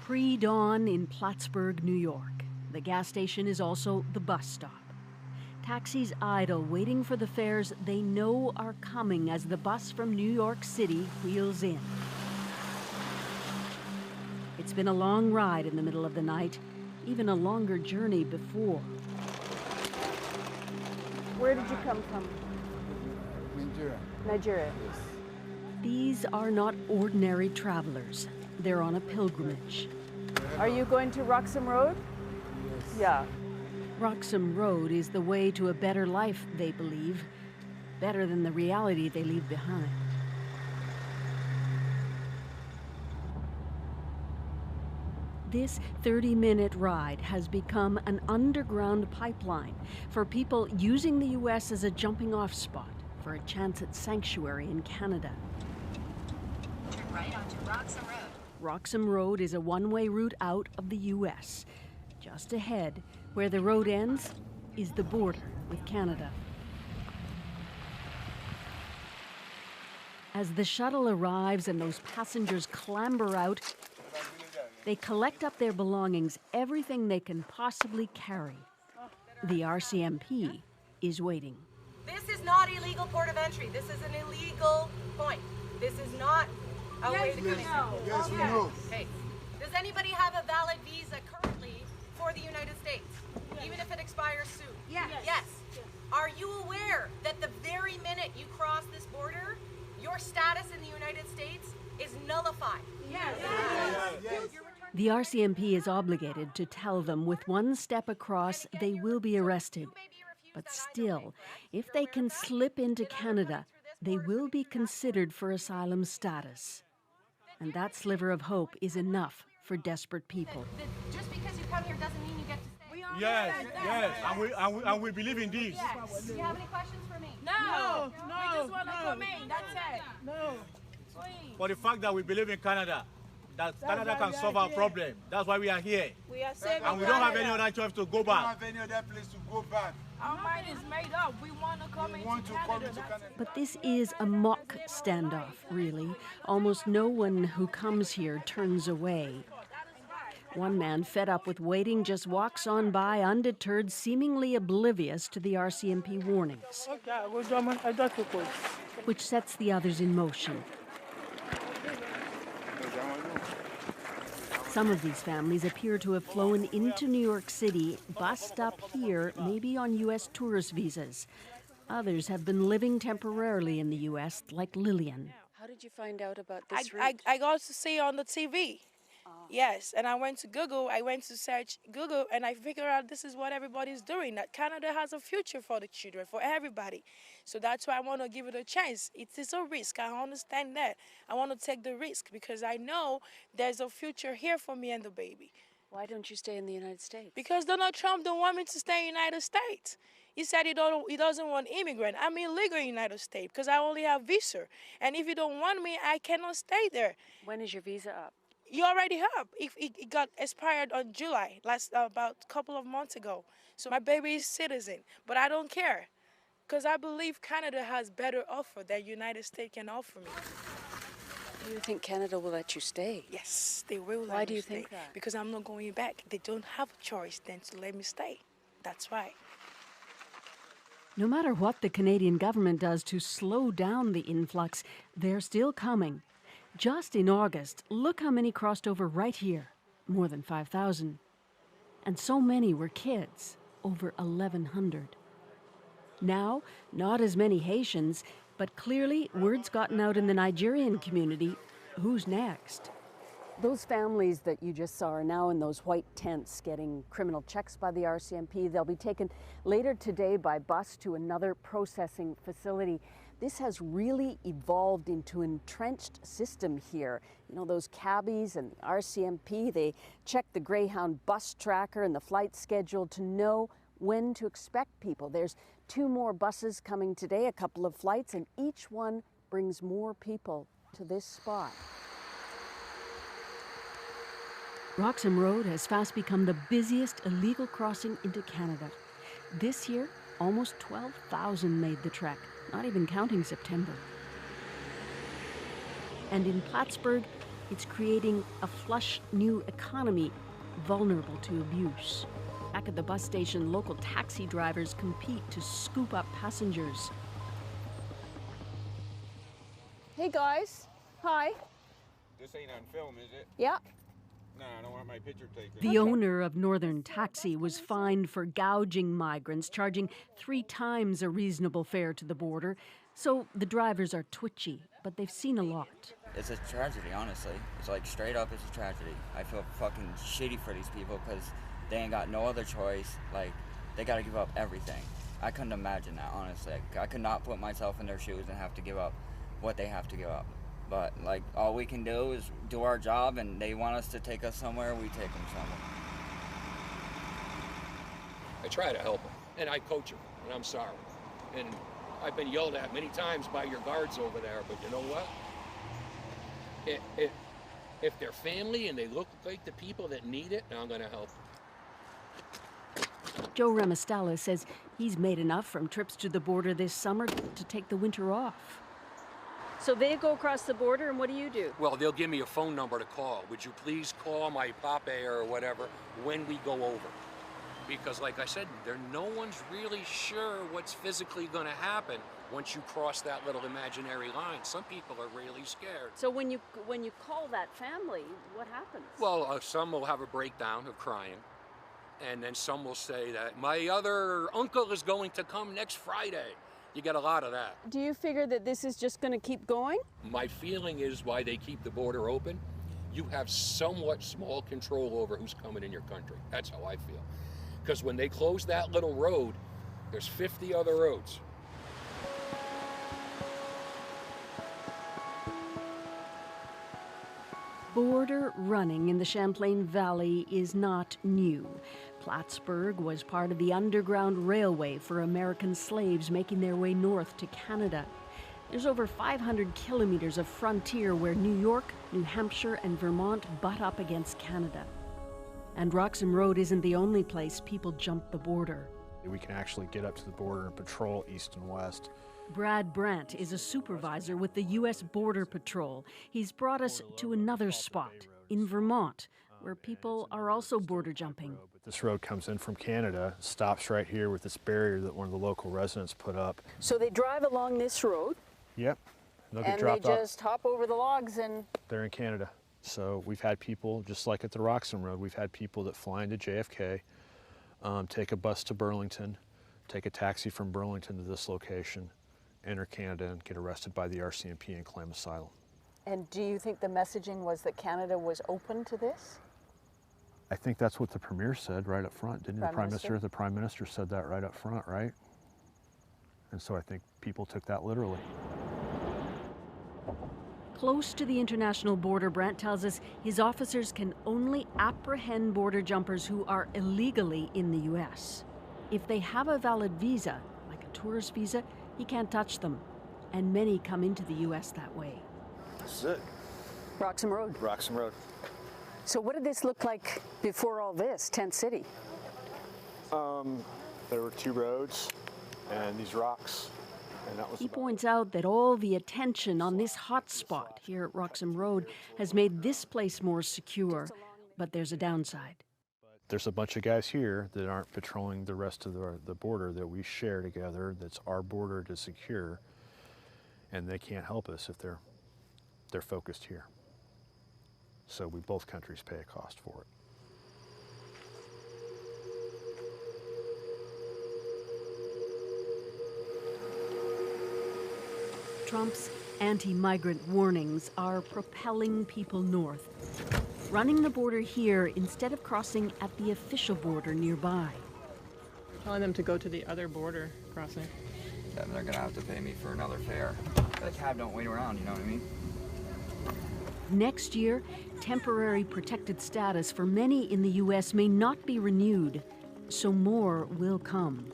Pre-dawn in Plattsburgh, New York. The gas station is also the bus stop. Taxis idle, waiting for the fares they know are coming as the bus from New York City wheels in. It's been a long ride in the middle of the night, even a longer journey before. Where did you come from? Nigeria. Nigeria. Yes. These are not ordinary travelers. They're on a pilgrimage. Are you going to Roxham Road? Yes. Yeah. Roxham Road is the way to a better life, they believe. Better than the reality they leave behind. This 30-minute ride has become an underground pipeline for people using the U.S. as a jumping-off spot for a chance at sanctuary in Canada. Turn right onto Roxham Road. Roxham Road is a one-way route out of the U.S. Just ahead, where the road ends, is the border with Canada. As the shuttle arrives and those passengers clamber out, they collect up their belongings, everything they can possibly carry. The RCMP is waiting. This is not illegal port of entry. This is an illegal point. This is not a way to come in. Yes, we know. Okay. Does anybody have a valid visa currently for the United States, even if it expires soon? Yes. Are you aware that the very minute you cross this border, your status in the United States is nullified? Yes. The RCMP is obligated to tell them with one step across they will be arrested. But still, if they can slip into Canada, they will be considered for asylum status. And that sliver of hope is enough for desperate people. Just because you come here doesn't mean you get to stay. Yes, and we believe in this. Do you have any questions for me? No. We just want to come in. That's it. No. Please. For the fact that we believe in Canada, that Canada can solve our problem. That's why we are here. We are saving And we don't have any other choice to go We don't back. have any other place to go back. Our mind is made up. We want to come into Canada. That's it. But this is a mock standoff, really. Almost no one who comes here turns away. One man, fed up with waiting, just walks on by undeterred, seemingly oblivious to the RCMP warnings, which sets the others in motion. Some of these families appear to have flown into New York City, bussed up here, maybe on U.S. tourist visas. Others have been living temporarily in the U.S., like Lillian. How did you find out about this I route? got to see on the TV. Yes, and I went to Google. I went to search Google, and I figured out this is what everybody's doing, that Canada has a future for the children, for everybody. So that's why I want to give it a chance. It is a risk. I understand that. I want to take the risk because I know there's a future here for me and the baby. Why don't you stay in the United States? Because Donald Trump don't want me to stay in the United States. He said he doesn't want immigrant. I'm illegal in the United States because I only have visa. And if you don't want me, I cannot stay there. When is your visa up? You already have. It got expired on July, about a couple of months ago. So my baby is citizen, but I don't care. Because I believe Canada has better offer than United States can offer me. Do you think Canada will let you stay? Yes, they will let me stay. Why do you think that? Because I'm not going back. They don't have a choice than to let me stay. That's why. No matter what the Canadian government does to slow down the influx, they're still coming. Just in August, look how many crossed over right here, more than 5,000. And so many were kids, over 1,100. Now, not as many Haitians, but clearly word's gotten out in the Nigerian community. Who's next? Those families that you just saw are now in those white tents getting criminal checks by the RCMP. They'll be taken later today by bus to another processing facility. This has really evolved into an entrenched system here. You know, those cabbies and the RCMP, they check the Greyhound bus tracker and the flight schedule to know when to expect people. There's 2 more buses coming today, a couple of flights, and each one brings more people to this spot. Roxham Road has fast become the busiest illegal crossing into Canada. This year, almost 12,000 made the trek, not even counting September. And in Plattsburgh, It's creating a flush new economy vulnerable to abuse. Back at the bus station, local taxi drivers compete to scoop up passengers. Hey guys, hi. This ain't on film, is it? Yeah. No, I don't want my picture taken. The owner of Northern Taxi was fined for gouging migrants, charging 3 times a reasonable fare to the border. So the drivers are twitchy, but they've seen a lot. It's a tragedy, honestly. It's like straight up, it's a tragedy. I feel fucking shitty for these people because they ain't got no other choice. Like, they gotta give up everything. I couldn't imagine that, honestly. I could not put myself in their shoes and have to give up what they have to give up. But, like, all we can do is do our job, and they want us to take us somewhere, we take them somewhere. I try to help them, and I coach them, and I'm sorry. And I've been yelled at many times by your guards over there, but you know what? If they're family and they look like the people that need it, I'm going to help them. Joe Remestella says he's made enough from trips to the border this summer to take the winter off. So they go across the border, and what do? Well, they'll give me a phone number to call. Would you please call my pape or whatever when we go over? Because like I said, no one's really sure what's physically going to happen once you cross that little imaginary line. Some people are really scared. So when you call that family, what happens? Well, some will have a breakdown of crying. And then some will say that my other uncle is going to come next Friday. You get a lot of that. Do you figure that this is just going to keep going? My feeling is why they keep the border open, you have somewhat small control over who's coming in your country. That's how I feel. Because when they close that little road, there's 50 other roads. Border running in the Champlain Valley is not new. Plattsburgh was part of the Underground Railway for American slaves making their way north to Canada. There's over 500 kilometers of frontier where New York, New Hampshire, and Vermont butt up against Canada. And Roxham Road isn't the only place people jump the border. We can actually get up to the border and patrol east and west. Brad Brandt is a supervisor with the U.S. Border Patrol. He's brought us to another spot in Vermont, where people are also border jumping. This road comes in from Canada, stops right here with this barrier that one of the local residents put up. So they drive along this road? Yep. They'll get and dropped they off. just hop over the logs and... They're in Canada. So we've had people, just like at the Roxham Road, we've had people that fly into JFK, take a bus to Burlington, take a taxi from Burlington to this location, enter Canada and get arrested by the RCMP and claim asylum. And do you think the messaging was that Canada was open to this? I think that's what the Premier said right up front, didn't the Prime Minister? The Prime Minister said that right up front, right? And so I think people took that literally. Close to the international border, Brandt tells us his officers can only apprehend border jumpers who are illegally in the U.S. If they have a valid visa, like a tourist visa, he can't touch them. And many come into the U.S. that way. This is it. Roxham Road. Roxham Road. So what did this look like before all this, Tent City? There were 2 roads and these rocks. And that was He points out that all the attention on this hot spot here at Roxham Road has made this place more secure, but there's a downside. There's a bunch of guys here that aren't patrolling the rest of the border that we share together, that's our border to secure, and they can't help us if they're focused here. So both countries pay a cost for it. Trump's anti-migrant warnings are propelling people north, running the border here instead of crossing at the official border nearby. Telling them to go to the other border crossing. Yeah, they're gonna have to pay me for another fare. The cab don't wait around, you know what I mean? Next year, temporary protected status for many in the U.S. may not be renewed, so more will come.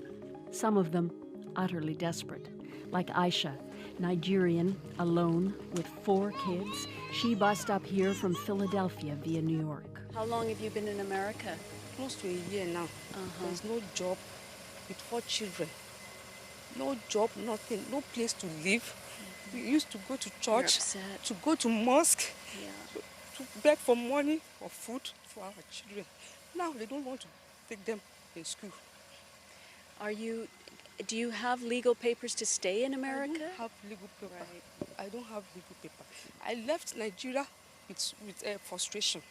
Some of them utterly desperate, like Aisha, Nigerian, alone, with 4 kids. She bussed up here from Philadelphia via New York. How long have you been in America? Close to a year now. There's no job with 4 children. No job, nothing, no place to live. We used to go to church, to go to mosque. beg for money, for food, for our children. Now they don't want to take them in school. Do you have legal papers to stay in America? I don't have legal paper. Right. I don't have legal paper. I left Nigeria with frustration.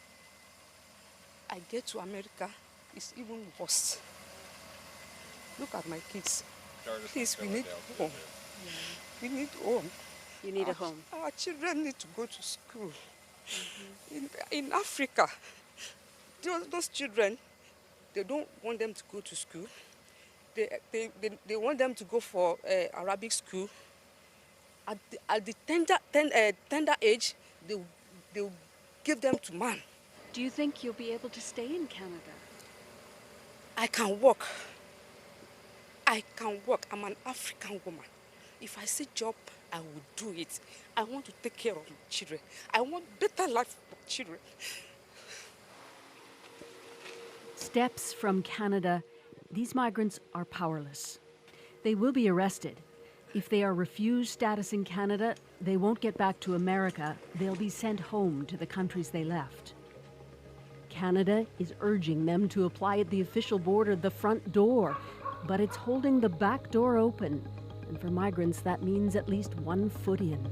I get to America, it's even worse. Look at my kids. Please, we need home. We need home. You need a home. Our children need to go to school. In Africa, those children, they don't want them to go to school. They want them to go for Arabic school. At the tender age, they'll give them to man. Do you think you'll be able to stay in Canada? I can work. I can work. I'm an African woman. If I see job, I will do it. I want to take care of my children. I want better life for my children. Steps from Canada, these migrants are powerless. They will be arrested. If they are refused status in Canada, they won't get back to America. They'll be sent home to the countries they left. Canada is urging them to apply at the official border, the front door, but it's holding the back door open. And for migrants, that means at least 1 foot in.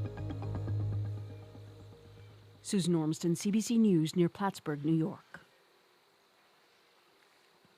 Susan Ormston, CBC News, near Plattsburgh, New York.